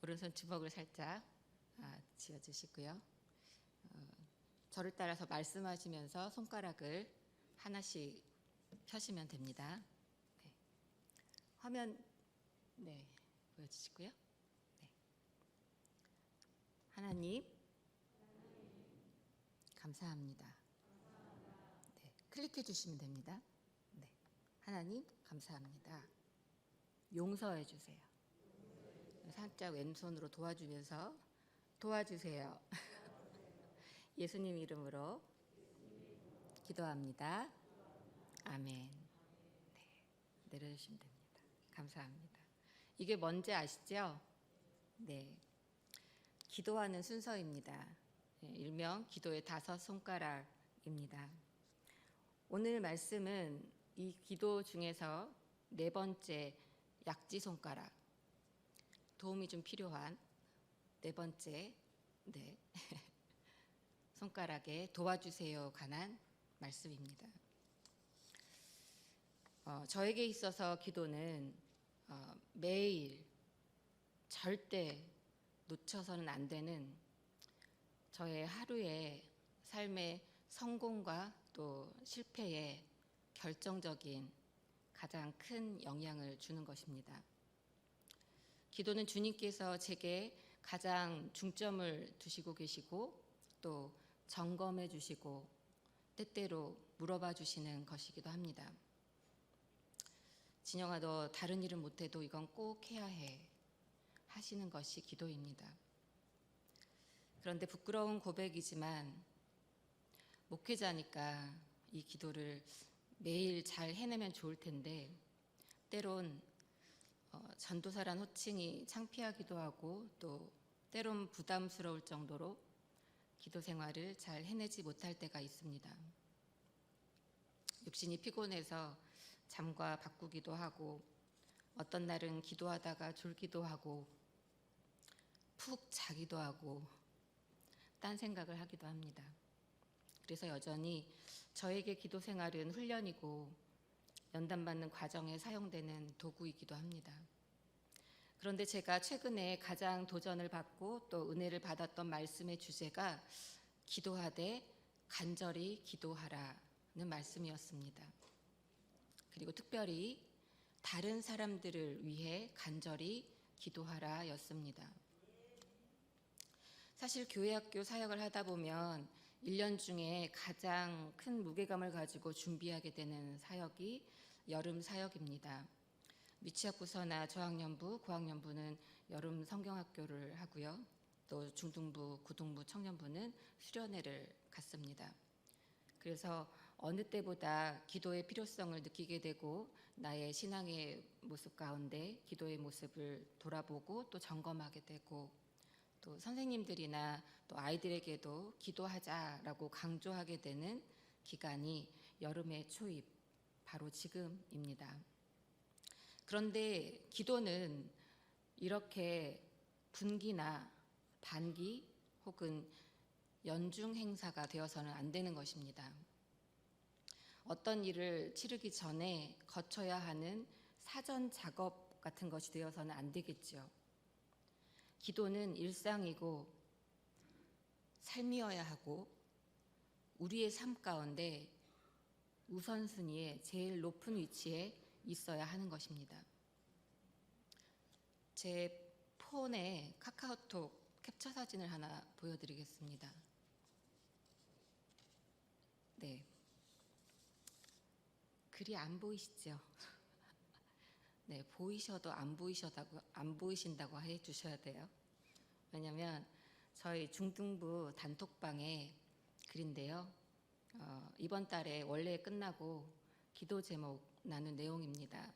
오른손 주먹을 살짝 쥐어주시고요. 저를 따라서 말씀하시면서 손가락을 하나씩 펴시면 됩니다. 네. 화면 보여주시고요. 네. 하나님 감사합니다. 네. 클릭해 주시면 됩니다. 네. 하나님 감사합니다. 용서해 주세요. 살짝 왼손으로 도와주세요. 예수님 이름으로 기도합니다. 아멘. 네, 내려주시면 됩니다. 감사합니다. 이게 뭔지 아시죠? 네, 기도하는 순서입니다. 네, 일명 기도의 5 손가락입니다. 오늘 말씀은 이 기도 중에서 4번째 약지 손가락, 도움이 좀 필요한 4번째 손가락에 도와주세요 관한 말씀입니다. 저에게 있어서 기도는 매일 절대 놓쳐서는 안 되는 저의 하루의 삶의 성공과 또 실패에 결정적인 가장 큰 영향을 주는 것입니다. 기도는 주님께서 제게 가장 중점을 두시고 계시고 또 점검해 주시고 때때로 물어봐 주시는 것이기도 합니다. 진영아, 너 다른 일은 못해도 이건 꼭 해야 해 하시는 것이 기도입니다. 그런데 부끄러운 고백이지만 목회자니까 이 기도를 매일 잘 해내면 좋을 텐데 때론 전도사란 호칭이 창피하기도 하고 또 때론 부담스러울 정도로 기도 생활을 잘 해내지 못할 때가 있습니다. 육신이 피곤해서 잠과 바꾸기도 하고 어떤 날은 기도하다가 졸기도 하고 푹 자기도 하고 딴 생각을 하기도 합니다. 그래서 여전히 저에게 기도 생활은 훈련이고 연단받는 과정에 사용되는 도구이기도 합니다. 그런데 제가 최근에 가장 도전을 받고 또 은혜를 받았던 말씀의 주제가 기도하되 간절히 기도하라는 말씀이었습니다. 그리고 특별히 다른 사람들을 위해 간절히 기도하라 였습니다. 사실 교회학교 사역을 하다 보면 1년 중에 가장 큰 무게감을 가지고 준비하게 되는 사역이 여름 사역입니다. 미취학부서나 저학년부, 고학년부는 여름 성경학교를 하고요. 또 중등부, 고등부, 청년부는 수련회를 갔습니다. 그래서 어느 때보다 기도의 필요성을 느끼게 되고 나의 신앙의 모습 가운데 기도의 모습을 돌아보고 또 점검하게 되고 또 선생님들이나 또 아이들에게도 기도하자라고 강조하게 되는 기간이 여름의 초입, 바로 지금입니다. 그런데 기도는 이렇게 분기나 반기 혹은 연중 행사가 되어서는 안 되는 것입니다. 어떤 일을 치르기 전에 거쳐야 하는 사전 작업 같은 것이 되어서는 안 되겠죠. 기도는 일상이고 삶이어야 하고 우리의 삶 가운데 우선순위에 제일 높은 위치에 있어야 하는 것입니다. 제 폰에 카카오톡 캡처 사진을 하나 보여드리겠습니다. 네, 글이 안 보이시죠? 네, 보이셔도 안 보이신다고 해주셔야 돼요. 왜냐하면 저희 중등부 단톡방에 글인데요. 이번 달에 원래 끝나고 기도 제목 나눈 내용입니다.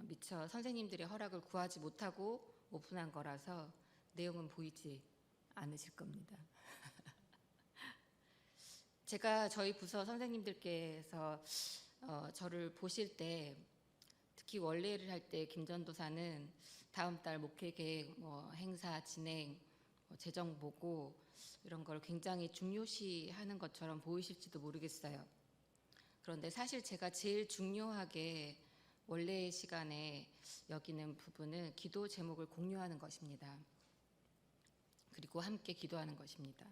미처 선생님들의 허락을 구하지 못하고 오픈한 거라서 내용은 보이지 않으실 겁니다. 제가 저희 부서 선생님들께서 저를 보실 때 특히 원래를 할 때 김전도사는 다음 달 목회 계획, 행사 진행, 재정 보고 이런 걸 굉장히 중요시하는 것처럼 보이실지도 모르겠어요. 그런데 사실 제가 제일 중요하게 원래의 시간에 여기는 부분은 기도 제목을 공유하는 것입니다. 그리고 함께 기도하는 것입니다.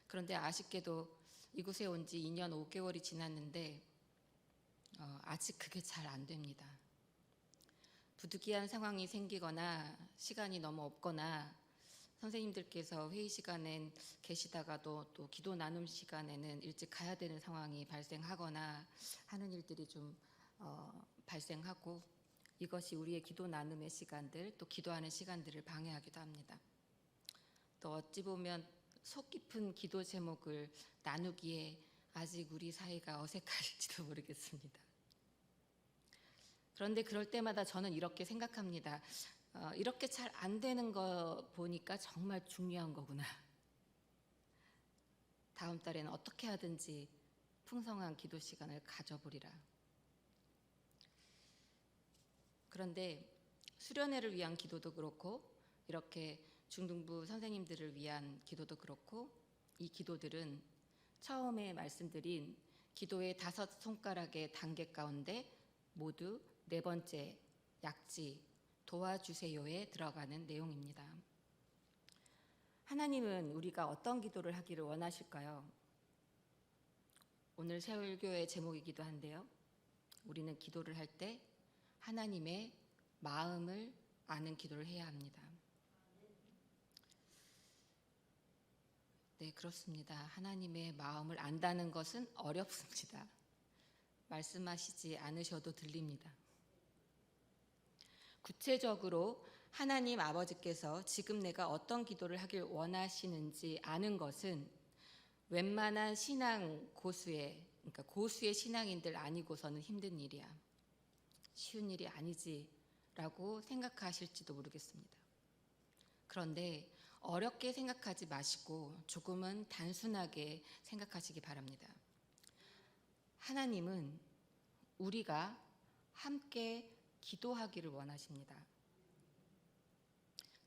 그런데 아쉽게도 이곳에 온 지 2년 5개월이 지났는데 아직 그게 잘 안 됩니다. 부득이한 상황이 생기거나 시간이 너무 없거나 선생님들께서 회의 시간엔 계시다가도 또 기도 나눔 시간에는 일찍 가야 되는 상황이 발생하거나 하는 일들이 좀 발생하고, 이것이 우리의 기도 나눔의 시간들, 또 기도하는 시간들을 방해하기도 합니다. 또 어찌 보면 속 깊은 기도 제목을 나누기에 아직 우리 사이가 어색할지도 모르겠습니다. 그런데 그럴 때마다 저는 이렇게 생각합니다. 이렇게 잘 안 되는 거 보니까 정말 중요한 거구나. 다음 달에는 어떻게 하든지 풍성한 기도 시간을 가져보리라. 그런데 수련회를 위한 기도도 그렇고, 이렇게 중등부 선생님들을 위한 기도도 그렇고, 이 기도들은 처음에 말씀드린 기도의 5손가락의 단계 가운데 모두 4번째 약지 도와주세요에 들어가는 내용입니다. 하나님은 우리가 어떤 기도를 하기를 원하실까요? 오늘 세월교회 제목이기도 한데요. 우리는 기도를 할 때 하나님의 마음을 아는 기도를 해야 합니다. 네, 그렇습니다. 하나님의 마음을 안다는 것은 어렵습니다. 말씀하시지 않으셔도 들립니다. 구체적으로 하나님 아버지께서 지금 내가 어떤 기도를 하길 원하시는지 아는 것은 웬만한 신앙 고수의, 그러니까 고수의 신앙인들 아니고서는 힘든 일이야. 쉬운 일이 아니지라고 생각하실지도 모르겠습니다. 그런데 어렵게 생각하지 마시고 조금은 단순하게 생각하시기 바랍니다. 하나님은 우리가 함께 기도하기를 원하십니다.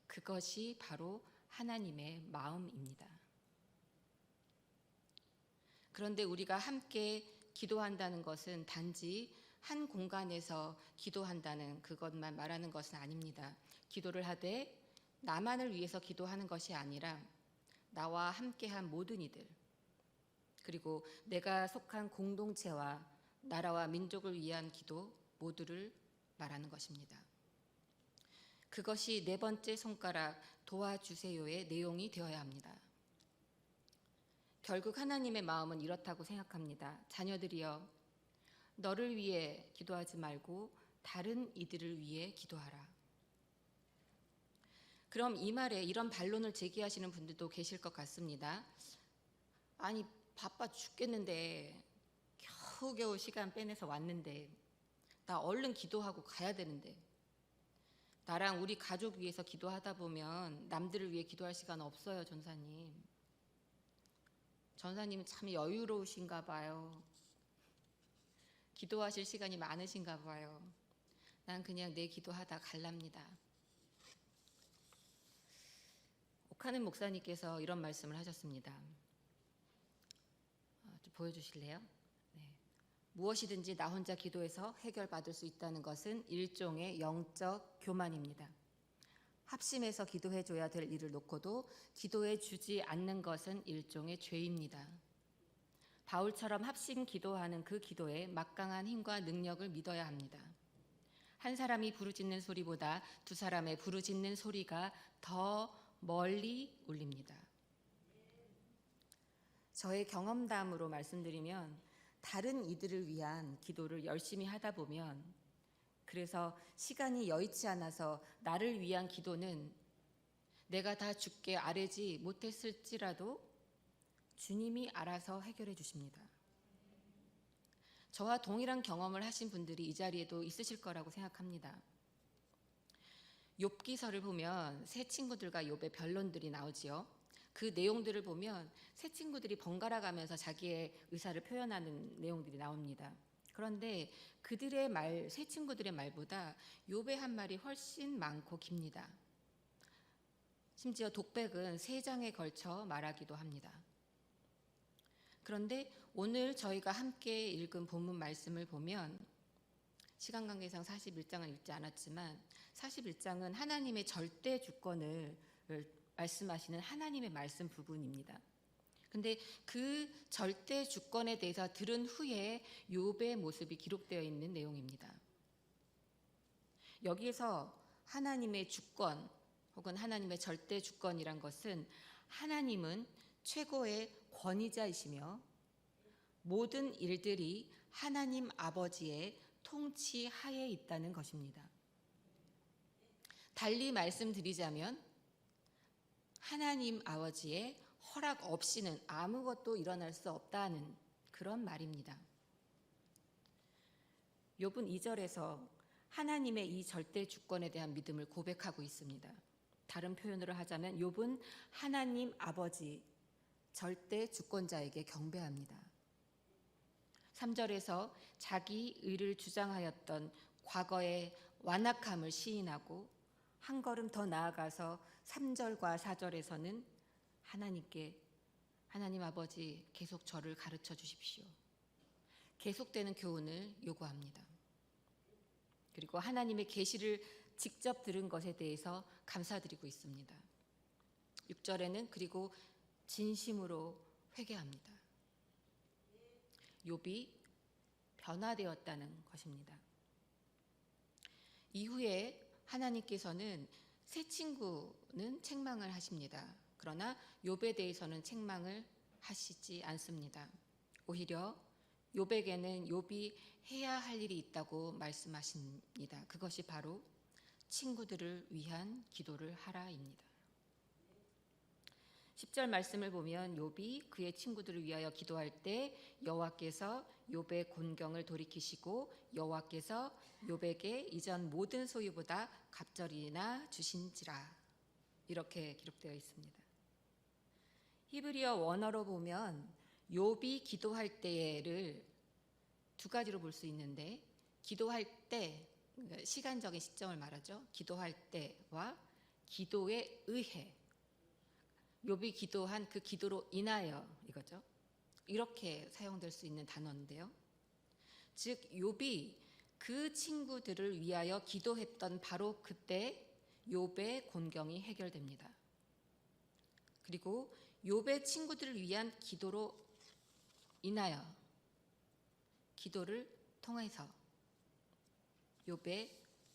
그것이 바로 하나님의 마음입니다. 그런데 우리가 함께 기도한다는 것은 단지 한 공간에서 기도한다는 그것만 말하는 것은 아닙니다. 기도를 하되 나만을 위해서 기도하는 것이 아니라 나와 함께한 모든 이들, 그리고 내가 속한 공동체와 나라와 민족을 위한 기도 모두를 말하는 것입니다. 그것이 4번째 손가락 도와주세요의 내용이 되어야 합니다. 결국 하나님의 마음은 이렇다고 생각합니다. 자녀들이여, 너를 위해 기도하지 말고 다른 이들을 위해 기도하라. 그럼 이 말에 이런 반론을 제기하시는 분들도 계실 것 같습니다. 아니, 바빠 죽겠는데 겨우겨우 시간 빼내서 왔는데 나 얼른 기도하고 가야 되는데, 나랑 우리 가족 위해서 기도하다 보면 남들을 위해 기도할 시간 없어요, 전사님. 전사님은 참 여유로우신가 봐요. 기도하실 시간이 많으신가 봐요. 난 그냥 내 기도하다 갈랍니다. 옥하는 목사님께서 이런 말씀을 하셨습니다. 좀 보여주실래요? 네. 무엇이든지 나 혼자 기도해서 해결받을 수 있다는 것은 일종의 영적 교만입니다. 합심해서 기도해줘야 될 일을 놓고도 기도해 주지 않는 것은 일종의 죄입니다. 바울처럼 합심 기도하는 그 기도에 막강한 힘과 능력을 믿어야 합니다. 한 사람이 부르짖는 소리보다 2사람의 부르짖는 소리가 더 멀리 울립니다. 저의 경험담으로 말씀드리면 다른 이들을 위한 기도를 열심히 하다 보면, 그래서 시간이 여의치 않아서 나를 위한 기도는 내가 다 주께 아뢰지 못했을지라도 주님이 알아서 해결해 주십니다. 저와 동일한 경험을 하신 분들이 이 자리에도 있으실 거라고 생각합니다. 욥기서를 보면 세 친구들과 욥의 변론들이 나오지요. 그 내용들을 보면 세 친구들이 번갈아 가면서 자기의 의사를 표현하는 내용들이 나옵니다. 그런데 그들의 말, 세 친구들의 말보다 욥의 한 말이 훨씬 많고 깁니다. 심지어 독백은 3장에 걸쳐 말하기도 합니다. 그런데 오늘 저희가 함께 읽은 본문 말씀을 보면 시간 관계상 41장은 읽지 않았지만 41장은 하나님의 절대 주권을 말씀하시는 하나님의 말씀 부분입니다. 근데 그 절대 주권에 대해서 들은 후에 욥의 모습이 기록되어 있는 내용입니다. 여기에서 하나님의 주권 혹은 하나님의 절대 주권이란 것은 하나님은 최고의 권위자이시며 모든 일들이 하나님 아버지의 통치 하에 있다는 것입니다. 달리 말씀드리자면 하나님 아버지의 허락 없이는 아무것도 일어날 수 없다는 그런 말입니다. 욥은 2절에서 하나님의 이 절대 주권에 대한 믿음을 고백하고 있습니다. 다른 표현으로 하자면 욥은 하나님 아버지 절대 주권자에게 경배합니다. 3절에서 자기 의를 주장하였던 과거의 완악함을 시인하고 한 걸음 더 나아가서 3절과 4절에서는 하나님께 하나님 아버지 계속 저를 가르쳐 주십시오. 계속되는 교훈을 요구합니다. 그리고 하나님의 계시를 직접 들은 것에 대해서 감사드리고 있습니다. 6절에는 그리고 진심으로 회개합니다. 욥이 변화되었다는 것입니다. 이후에 하나님께서는 새 친구는 책망을 하십니다. 그러나 욥에 대해서는 책망을 하시지 않습니다. 오히려 욥에게는 욥이 해야 할 일이 있다고 말씀하십니다. 그것이 바로 친구들을 위한 기도를 하라입니다. 10절 말씀을 보면 욥이 그의 친구들을 위하여 기도할 때 여호와께서 욥의 곤경을 돌이키시고 여호와께서 욥에게 이전 모든 소유보다 갑절이나 주신지라 이렇게 기록되어 있습니다. 히브리어 원어로 보면 욥이 기도할 때를 두 가지로 볼 수 있는데 기도할 때 시간적인 시점을 말하죠. 기도할 때와 기도에 의해 욥이 기도한 그 기도로 인하여 이거죠. 이렇게 사용될 수 있는 단어인데요. 즉 욥이 그 친구들을 위하여 기도했던 바로 그때 욥의 곤경이 해결됩니다. 그리고 욥의 친구들을 위한 기도로 인하여 기도를 통해서 욥의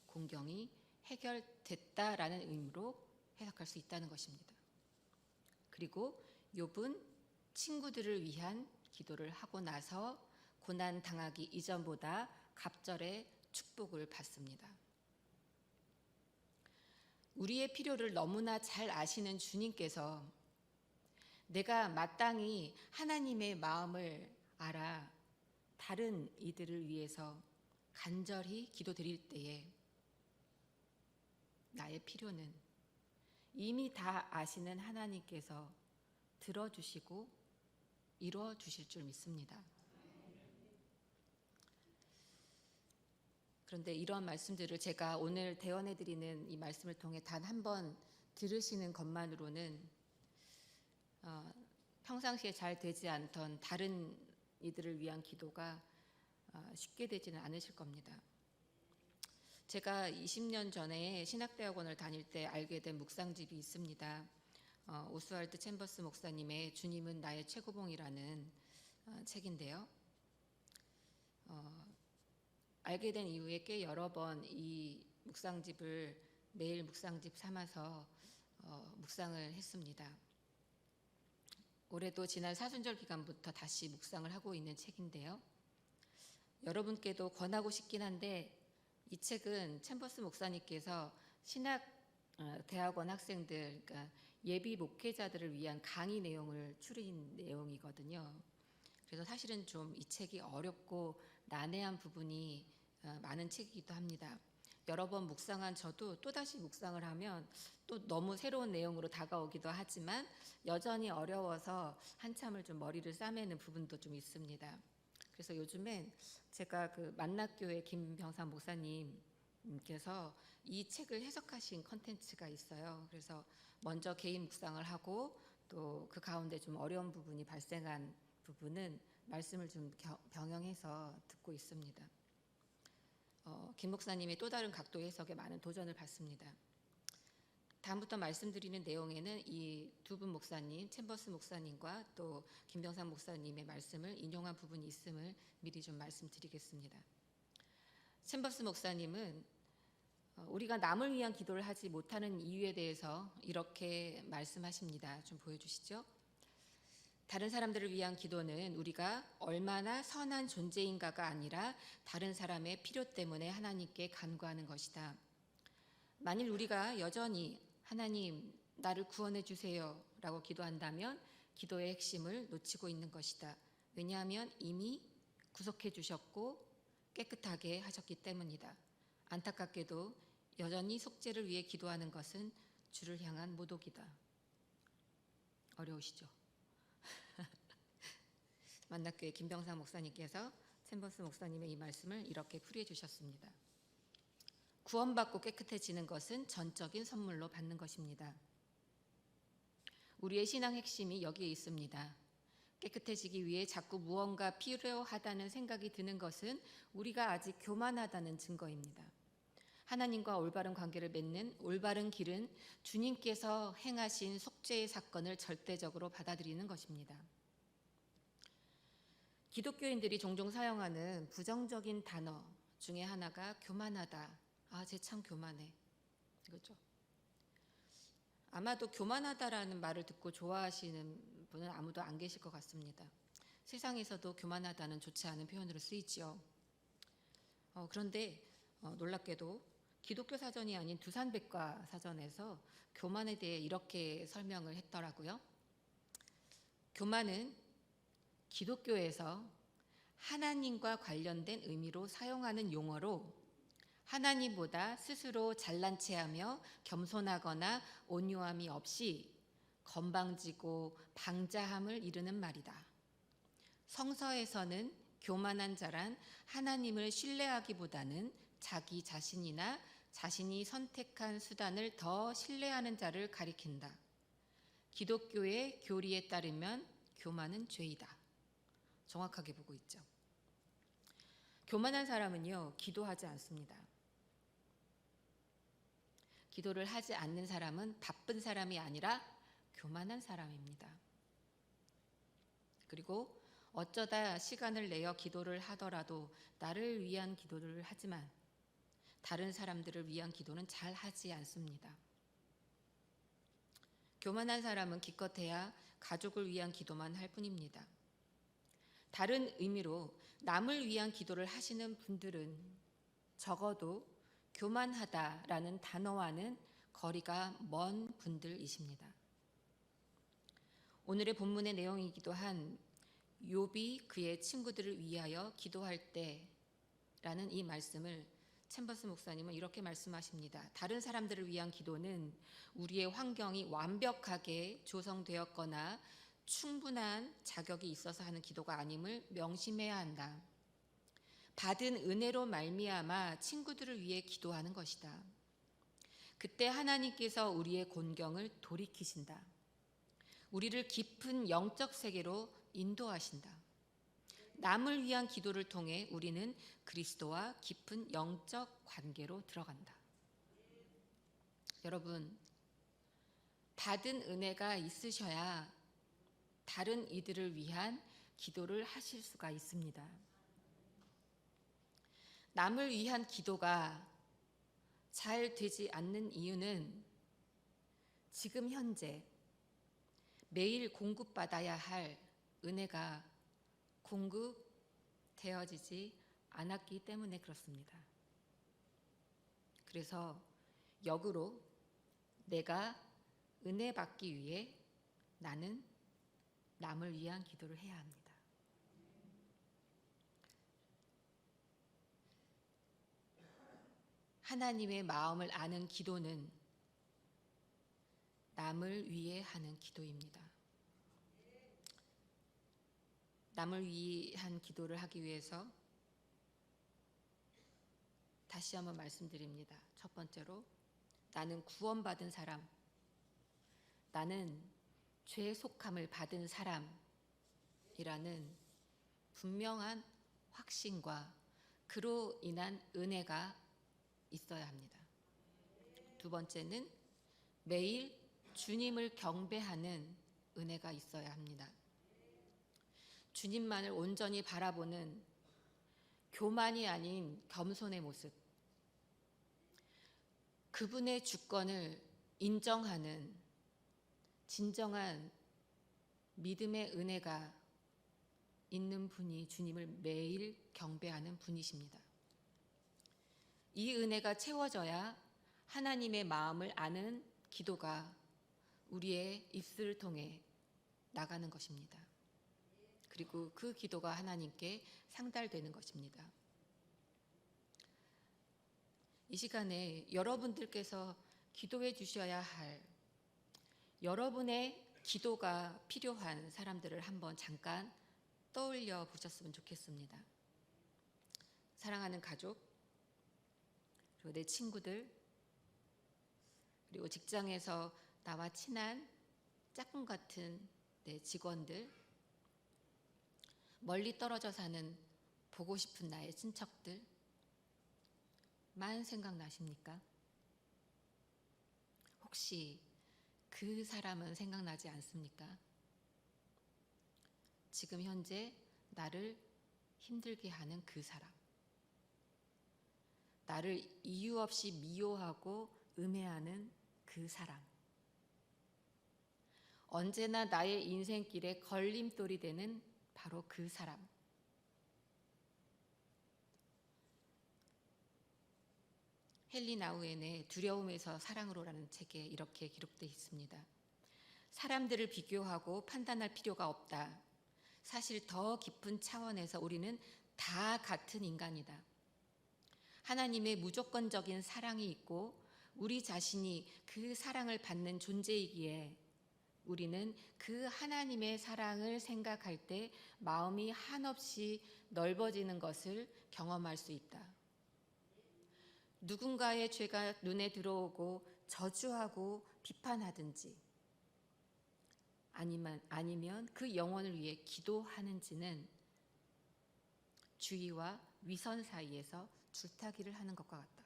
곤경이 해결됐다라는 의미로 해석할 수 있다는 것입니다. 그리고 욥은 친구들을 위한 기도를 하고 나서 고난 당하기 이전보다 갑절의 축복을 받습니다. 우리의 필요를 너무나 잘 아시는 주님께서 내가 마땅히 하나님의 마음을 알아 다른 이들을 위해서 간절히 기도드릴 때에 나의 필요는 이미 다 아시는 하나님께서 들어주시고 이루어주실 줄 믿습니다. 그런데 이런 말씀들을 제가 오늘 대언해드리는 이 말씀을 통해 단 한 번 들으시는 것만으로는 평상시에 잘 되지 않던 다른 이들을 위한 기도가 쉽게 되지는 않으실 겁니다. 제가 20년 전에 신학대학원을 다닐 때 알게 된 묵상집이 있습니다. 오스왈드 챔버스 목사님의 주님은 나의 최고봉이라는 책인데요. 알게 된 이후에 꽤 여러 번 이 묵상집을 매일 묵상집 삼아서 묵상을 했습니다. 올해도 지난 사순절 기간부터 다시 묵상을 하고 있는 책인데요. 여러분께도 권하고 싶긴 한데 이 책은 챔버스 목사님께서 신학 대학원 학생들, 그러니까 예비 목회자들을 위한 강의 내용을 추린 내용이거든요. 그래서 사실은 좀 이 책이 어렵고 난해한 부분이 많은 책이기도 합니다. 여러 번 묵상한 저도 또다시 묵상을 하면 또 너무 새로운 내용으로 다가오기도 하지만 여전히 어려워서 한참을 좀 머리를 싸매는 부분도 좀 있습니다. 그래서 요즘엔 제가 그 만락교회 김병삼 목사님께서 이 책을 해석하신 컨텐츠가 있어요. 그래서 먼저 개인 묵상을 하고 또 그 가운데 좀 어려운 부분이 발생한 부분은 말씀을 좀 병행해서 듣고 있습니다. 김 목사님의 또 다른 각도 해석에 많은 도전을 받습니다. 다음부터 말씀드리는 내용에는 이 두 분 목사님, 챔버스 목사님과 또 김병삼 목사님의 말씀을 인용한 부분이 있음을 미리 좀 말씀드리겠습니다. 챔버스 목사님은 우리가 남을 위한 기도를 하지 못하는 이유에 대해서 이렇게 말씀하십니다. 좀 보여주시죠. 다른 사람들을 위한 기도는 우리가 얼마나 선한 존재인가가 아니라 다른 사람의 필요 때문에 하나님께 간구하는 것이다. 만일 우리가 여전히 하나님 나를 구원해 주세요 라고 기도한다면 기도의 핵심을 놓치고 있는 것이다. 왜냐하면 이미 구속해 주셨고 깨끗하게 하셨기 때문이다. 안타깝게도 여전히 속죄를 위해 기도하는 것은 주를 향한 모독이다. 어려우시죠? 만나교회 김병삼 목사님께서 챔버스 목사님의 이 말씀을 이렇게 풀이해 주셨습니다. 구원받고 깨끗해지는 것은 전적인 선물로 받는 것입니다. 우리의 신앙 핵심이 여기에 있습니다. 깨끗해지기 위해 자꾸 무언가 필요하다는 생각이 드는 것은 우리가 아직 교만하다는 증거입니다. 하나님과 올바른 관계를 맺는 올바른 길은 주님께서 행하신 속죄의 사건을 절대적으로 받아들이는 것입니다. 기독교인들이 종종 사용하는 부정적인 단어 중에 하나가 교만하다. 아, 쟤 참 교만해. 이거죠. 아마도 교만하다라는 말을 듣고 좋아하시는 분은 아무도 안 계실 것 같습니다. 세상에서도 교만하다는 좋지 않은 표현으로 쓰이지요. 그런데 놀랍게도 기독교 사전이 아닌 두산백과 사전에서 교만에 대해 이렇게 설명을 했더라고요. 교만은 기독교에서 하나님과 관련된 의미로 사용하는 용어로 하나님보다 스스로 잘난 체하며 겸손하거나 온유함이 없이 건방지고 방자함을 이르는 말이다. 성서에서는 교만한 자란 하나님을 신뢰하기보다는 자기 자신이나 자신이 선택한 수단을 더 신뢰하는 자를 가리킨다. 기독교의 교리에 따르면 교만은 죄이다. 정확하게 보고 있죠. 교만한 사람은요, 기도하지 않습니다. 기도를 하지 않는 사람은 바쁜 사람이 아니라 교만한 사람입니다. 그리고 어쩌다 시간을 내어 기도를 하더라도 나를 위한 기도를 하지만 다른 사람들을 위한 기도는 잘 하지 않습니다. 교만한 사람은 기껏해야 가족을 위한 기도만 할 뿐입니다. 다른 의미로 남을 위한 기도를 하시는 분들은 적어도 교만하다라는 단어와는 거리가 먼 분들이십니다. 오늘의 본문의 내용이기도 한 욥이 그의 친구들을 위하여 기도할 때라는 이 말씀을 챔버스 목사님은 이렇게 말씀하십니다. 다른 사람들을 위한 기도는 우리의 환경이 완벽하게 조성되었거나 충분한 자격이 있어서 하는 기도가 아님을 명심해야 한다. 받은 은혜로 말미암아 친구들을 위해 기도하는 것이다. 그때 하나님께서 우리의 곤경을 돌이키신다. 우리를 깊은 영적 세계로 인도하신다. 남을 위한 기도를 통해 우리는 그리스도와 깊은 영적 관계로 들어간다. 여러분, 받은 은혜가 있으셔야 다른 이들을 위한 기도를 하실 수가 있습니다. 남을 위한 기도가 잘 되지 않는 이유는 지금 현재 매일 공급받아야 할 은혜가 공급되어지지 않았기 때문에 그렇습니다. 그래서 역으로 내가 은혜 받기 위해 나는 남을 위한 기도를 해야 합니다. 하나님의 마음을 아는 기도는 남을 위해 하는 기도입니다. 남을 위한 기도를 하기 위해서 다시 한번 말씀드립니다. 첫 번째로 나는 구원받은 사람, 나는 죄 속함을 받은 사람이라는 분명한 확신과 그로 인한 은혜가 있어야 합니다. 두 번째는 매일 주님을 경배하는 은혜가 있어야 합니다. 주님만을 온전히 바라보는 교만이 아닌 겸손의 모습, 그분의 주권을 인정하는 진정한 믿음의 은혜가 있는 분이 주님을 매일 경배하는 분이십니다. 이 은혜가 채워져야 하나님의 마음을 아는 기도가 우리의 입술을 통해 나가는 것입니다. 그리고 그 기도가 하나님께 상달되는 것입니다. 이 시간에 여러분들께서 기도해 주셔야 할 여러분의 기도가 필요한 사람들을 한번 잠깐 떠올려 보셨으면 좋겠습니다. 사랑하는 가족, 그리고 내 친구들, 그리고 직장에서 나와 친한 짝꿍 같은 내 직원들, 멀리 떨어져 사는 보고 싶은 나의 친척들만 생각나십니까? 혹시 그 사람은 생각나지 않습니까? 지금 현재 나를 힘들게 하는 그 사람, 나를 이유 없이 미워하고 음해하는 그 사람, 언제나 나의 인생길에 걸림돌이 되는 바로 그 사람. 헨리 나우엔의 두려움에서 사랑으로라는 책에 이렇게 기록되어 있습니다. 사람들을 비교하고 판단할 필요가 없다. 사실 더 깊은 차원에서 우리는 다 같은 인간이다. 하나님의 무조건적인 사랑이 있고 우리 자신이 그 사랑을 받는 존재이기에 우리는 그 하나님의 사랑을 생각할 때 마음이 한없이 넓어지는 것을 경험할 수 있다. 누군가의 죄가 눈에 들어오고 저주하고 비판하든지 아니면 그 영혼을 위해 기도하는지는 주의와 위선 사이에서 줄타기를 하는 것과 같다.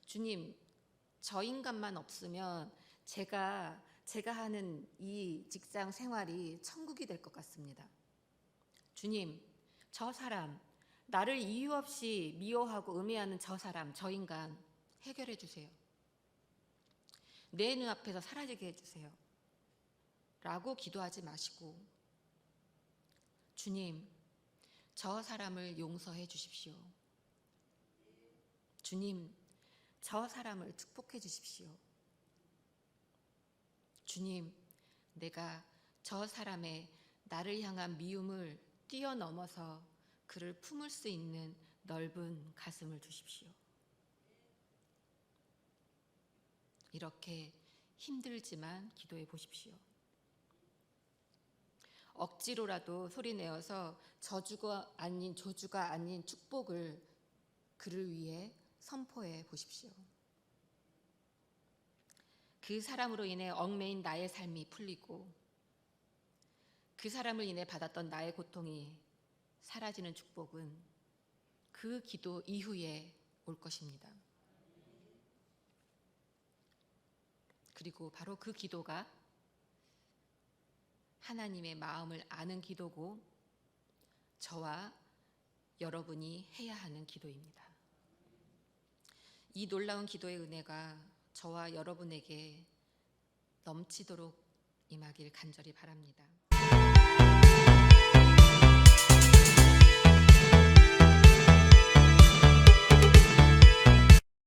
주님, 저 인간만 없으면 제가 하는 이 직장 생활이 천국이 될 것 같습니다. 주님, 저 사람, 나를 이유 없이 미워하고 음해하는 저 사람, 저 인간 해결해 주세요. 내 눈앞에서 사라지게 해주세요. 라고 기도하지 마시고, 주님, 저 사람을 용서해 주십시오. 주님, 저 사람을 축복해 주십시오. 주님, 내가 저 사람의 나를 향한 미움을 뛰어넘어서 그를 품을 수 있는 넓은 가슴을 주십시오. 이렇게 힘들지만 기도해 보십시오. 억지로라도 소리내어서 저주가 아닌 조주가 아닌 축복을 그를 위해 선포해 보십시오. 그 사람으로 인해 얽매인 나의 삶이 풀리고 그 사람을 인해 받았던 나의 고통이 사라지는 축복은 그 기도 이후에 올 것입니다. 그리고 바로 그 기도가 하나님의 마음을 아는 기도고 저와 여러분이 해야 하는 기도입니다. 이 놀라운 기도의 은혜가 저와 여러분에게 넘치도록 임하길 간절히 바랍니다.